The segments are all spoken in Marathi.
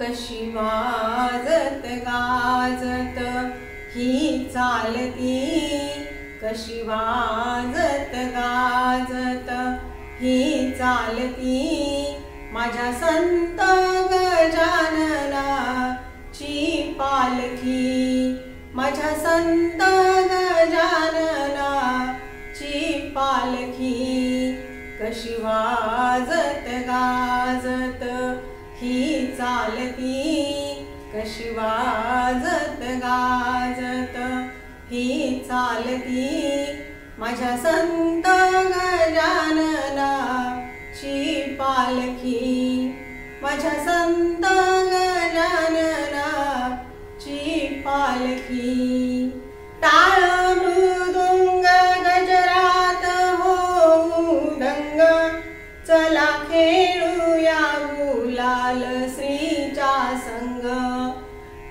कशी वाजत गाजत ही चालती, कशी वाजत गाजत ही चालती, माझ्या संत गजाननाची पालखी, माझ्या संत गजाननाची पालखी, कशी वाजत गाजत ही चालती, कशी वाजत गाजत ही चालती, माझ्या संत गजाननाची पालखी, माझ्या संत गजाननाची पालखी. टाळ मृदुंग गजरात होऊ दंग, चला खेळूया गुलाल श्रीचा संग.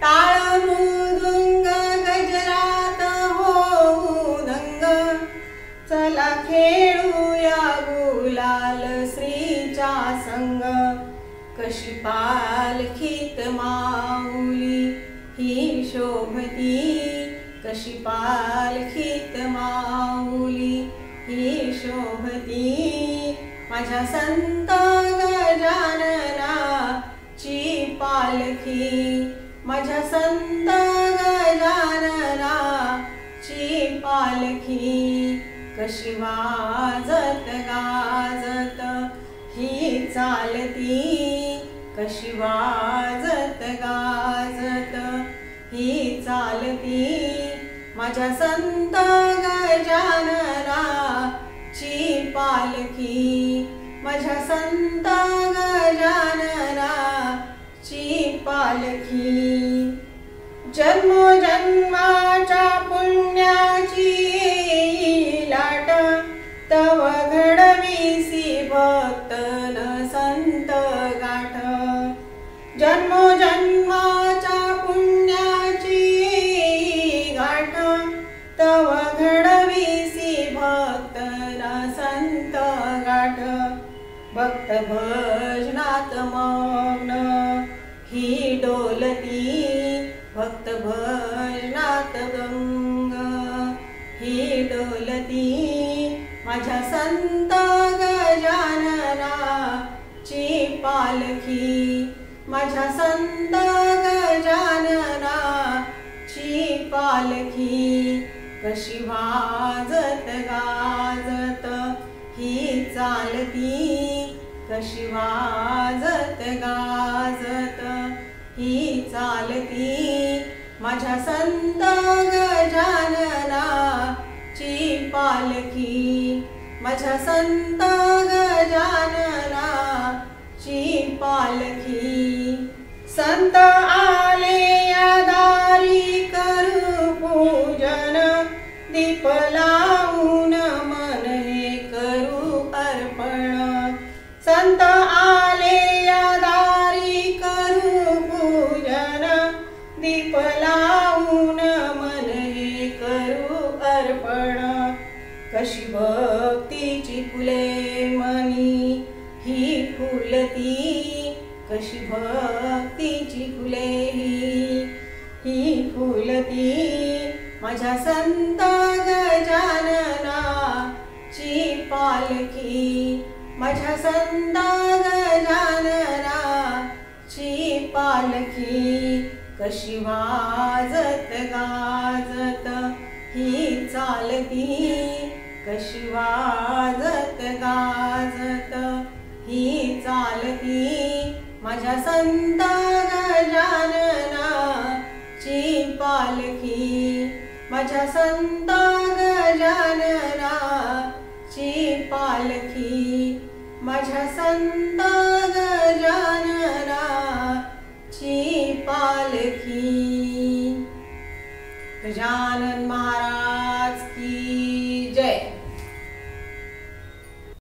टाळ मृदुंग गजरात होऊ दंग, चला खेळूया गुलाल श्रीचा संग. कशी पालखीत माऊली ही शोभती, कशी पालखीत माऊली ही शोभती, माझ्या संत गजाननाची पालखी, माझ्या संत गजाननाची पालखी, कशी वाजत गाजत ही चालती, कशी वाजत गाजत ही चालती, माझ्या संत गजाननाची पालखी, माझ्या संत गजाननाची पालखी. जन्मोजन्माच्या पुण्याची लाट, तव घडविसी भक्तन संत गाठ. जन्मोजन्माच्या पुण्याची गाठ, तव घडविसी भक्तन संत गाठ. भक्त भजनात मग्न ही डोलती, भक्त भजनात गंग ही डोलती, माझ्या संत गजाननाची पालखी, माझ्या संत गजाननाची पालखी, कशी वाजत गाजत ही चालती, कशी वाजत गाजत ही चालती, माझ्या संत गजाननाची पालखी, माझ्या संत गजाननाची पालखी. संत आले या दारी करू पूजन, दीप लावून मन हे करू अर्पण. संत आले या दारी करू पूजन, दीप लावून मन हे करू अर्पण. कशी भक्तीची फुले मनी ही फुलती, कशी भक्तीची फुले ही फुलती, माझ्या संत गजाननाची पालखी, माझ्या संत गजाननाची पालखी, कशी वाजत गाजत ही चालती, कशी वाजत गाजत ही चालती, माझ्या संत गजाननाची पालखी, माझ्या संत गजाननाची पालखी, माझ्या संत गजाननाची पालखी. गजानन